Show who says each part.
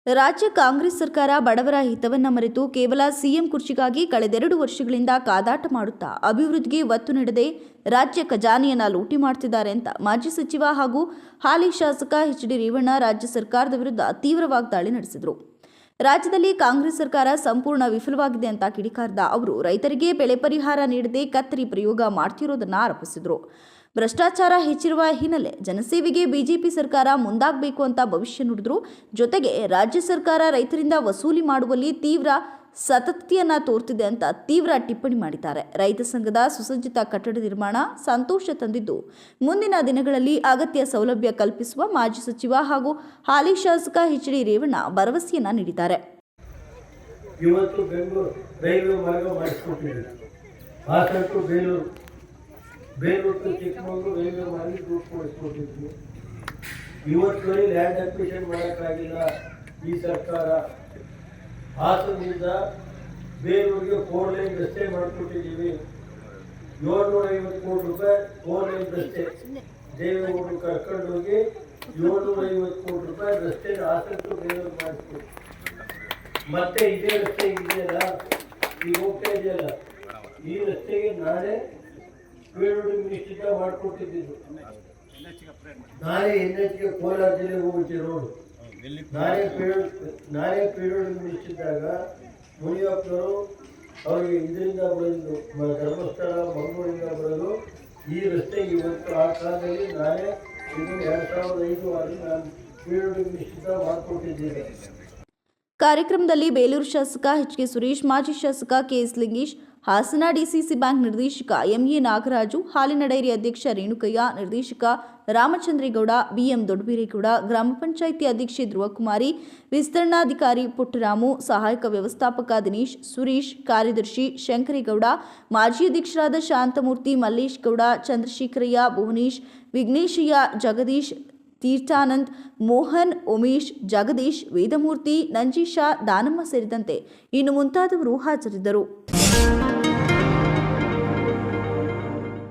Speaker 1: ರಾಜ್ಯ ಕಾಂಗ್ರೆಸ್ ಸರ್ಕಾರ ಬಡವರ ಹಿತವನ್ನ ಮರೆತು ಕೇವಲ ಸಿಎಂ ಕುರ್ಚಿಗಾಗಿ ಕಳೆದೆರಡು ವರ್ಷಗಳಿಂದ ಕಾದಾಟ ಮಾಡುತ್ತಾ ಅಭಿವೃದ್ಧಿಗೆ ಒತ್ತು ನೀಡದೆ ರಾಜ್ಯ ಖಜಾನೆಯನ್ನ ಲೂಟಿ ಮಾಡುತ್ತಿದ್ದಾರೆ ಅಂತ ಮಾಜಿ ಸಚಿವ ಹಾಗೂ ಹಾಲಿ ಶಾಸಕ ಎಚ್.ಡಿ. ರೇವಣ್ಣ ರಾಜ್ಯ ಸರ್ಕಾರದ ವಿರುದ್ಧ ತೀವ್ರ ವಾಗ್ದಾಳಿ ನಡೆಸಿದರು. ರಾಜ್ಯದಲ್ಲಿ ಕಾಂಗ್ರೆಸ್ ಸರ್ಕಾರ ಸಂಪೂರ್ಣ ವಿಫಲವಾಗಿದೆ ಅಂತ ಕಿಡಿಕಾರಿದ ಅವರು ರೈತರಿಗೆ ಬೆಳೆ ಪರಿಹಾರ ನೀಡದೆ ಕತ್ತರಿ ಪ್ರಯೋಗ ಮಾಡ್ತಿರೋದನ್ನ ಆರೋಪಿಸಿದರು. ಭ್ರಷ್ಟಾಚಾರ ಹೆಚ್ಚಿರುವ ಹಿನ್ನೆಲೆ ಜನಸೇವೆಗೆ ಬಿಜೆಪಿ ಸರ್ಕಾರ ಮುಂದಾಗಬೇಕು ಅಂತ ಭವಿಷ್ಯ ನುಡಿದ್ರು. ಜೊತೆಗೆ ರಾಜ್ಯ ಸರ್ಕಾರ ರೈತರಿಂದ ವಸೂಲಿ ಮಾಡುವಲ್ಲಿ ತೀವ್ರ ಸತತತೆಯನ್ನ ತೋರ್ತಿದೆ ಅಂತ ತೀವ್ರ ಟಿಪ್ಪಣಿ ಮಾಡಿದ್ದಾರೆ. ರೈತ ಸಂಘದ ಸುಸಜ್ಜಿತ ಕಟ್ಟಡ ನಿರ್ಮಾಣ ಸಂತೋಷ ತಂದಿದ್ದು, ಮುಂದಿನ ದಿನಗಳಲ್ಲಿ ಅಗತ್ಯ ಸೌಲಭ್ಯ ಕಲ್ಪಿಸುವ ಮಾಜಿ ಸಚಿವ ಹಾಗೂ ಹಾಲಿ ಶಾಸಕ ಎಚ್.ಡಿ. ರೇವಣ್ಣ ಭರವಸೆಯನ್ನ ನೀಡಿದ್ದಾರೆ.
Speaker 2: ಇವತ್ತು ಬೆಂಗಳೂರು ರೈಲ್ವೆ ಮಾರ್ಗ ಮಾಡಿಸ್ಕೊಟ್ಟಿದ್ದೀವಿ. ಬೇಲೂರು ಟು ಚಿಕ್ಕಮಗಳೂರು ರೈಲ್ವೆ ಮಾರ್ಗ ರೂಪಿಸ್ಕೊಟ್ಟಿದ್ವಿ. ಇವತ್ತು ಲ್ಯಾಂಡ್ ಅಕ್ವಿಷನ್ ಮಾಡೋಕ್ಕಾಗಿಲ್ಲ ಈ ಸರ್ಕಾರ. ಹಾಸನದಿಂದ ಬೇಲೂರಿಗೆ 4 ಲೈನ್ ರಸ್ತೆ ಮಾಡಿಕೊಟ್ಟಿದ್ದೀವಿ. 750 ಕೋಟಿ ರೂಪಾಯಿ 4 ಲೈನ್ ರಸ್ತೆ ದೇವೇಗೌಡರು ಕರ್ಕೊಂಡು ಹೋಗಿ 750 ಕೋಟಿ ರೂಪಾಯಿ ರಸ್ತೆ ಹಾಸನ ಟು ಬೇಲೂರು ಮಾಡಿಸ್ಕೊಟ್ಟು ಮತ್ತೆ ಇದೇ ರಸ್ತೆ ಇದೆಯಲ್ಲ, ಈಗ ಹೋಗ್ತಾ ಇದೆಯಲ್ಲ, ಈ ರಸ್ತೆಗೆ ನಾನೇ ಮಿನಿಸ್ಟ್ರಿಂದ ಮಾಡಿಕೊಟ್ಟಿದ್ದು. ನಾನೇ NHಗೆ ಕೋಲಾರ ಜಿಲ್ಲೆಗೆ ಹೋಗುತ್ತೆ ರೋಡು. ನಾನೇ ಮಿನಿಸ್ಟ್ರಿದ್ದಾಗ ಮುನಿಯಪ್ಪನವರು ಅವರಿಗೆ ಇದರಿಂದ ಬರೋದು ಧರ್ಮಸ್ಥಳ ಮಂಗಳೂರಿಂದ ಬರೋದು ಈ ರಸ್ತೆಗೆ ಇವತ್ತು ಆ ಕಾಲದಲ್ಲಿ ನಾನೇ 2005 ನಾನು ಮಿನಿಸ್ಟ್ರಿಂದ ಮಾಡಿಕೊಟ್ಟಿದ್ದೇನೆ.
Speaker 1: ಕಾರ್ಯಕ್ರಮದಲ್ಲಿ ಬೇಲೂರು ಶಾಸಕ ಎಚ್.ಕೆ. ಸುರೇಶ್, ಮಾಜಿ ಶಾಸಕ KS. Lingesh, Hassan DCC bank ನಿರ್ದೇಶಕ ಎಂ.ಎ. ನಾಗರಾಜು, ಹಾಲಿನ ಡೈರಿ ಅಧ್ಯಕ್ಷ ರೇಣುಕಯ್ಯ, ನಿರ್ದೇಶಕ ರಾಮಚಂದ್ರೇಗೌಡ, ಬಿ.ಎಂ. ದೊಡ್ಡಬೀರೇಗೌಡ, ಗ್ರಾಮ ಪಂಚಾಯಿತಿ ಅಧ್ಯಕ್ಷೆ ಧ್ರುವಕುಮಾರಿ, ವಿಸ್ತರಣಾಧಿಕಾರಿ ಪುಟ್ಟರಾಮು, ಸಹಾಯಕ ವ್ಯವಸ್ಥಾಪಕ ದಿನೇಶ್, ಸುರೇಶ್, ಕಾರ್ಯದರ್ಶಿ ಶಂಕರೇಗೌಡ, ಮಾಜಿ ಅಧ್ಯಕ್ಷರಾದ ಶಾಂತಮೂರ್ತಿ, ಮಲ್ಲೇಶ್ ಗೌಡ, ಚಂದ್ರಶೇಖರಯ್ಯ, ಭುವನೇಶ್, ವಿಘ್ನೇಶಯ್ಯ, ಜಗದೀಶ್, ತೀರ್ಥಾನಂದ್, ಮೋಹನ್, ಉಮೇಶ್, ಜಗದೀಶ್, ವೇದಮೂರ್ತಿ, ನಂಜೀಶ, ದಾನಮ್ಮ ಸೇರಿದಂತೆ ಇನ್ನು ಮುಂತಾದವರು ಹಾಜರಿದ್ದರು.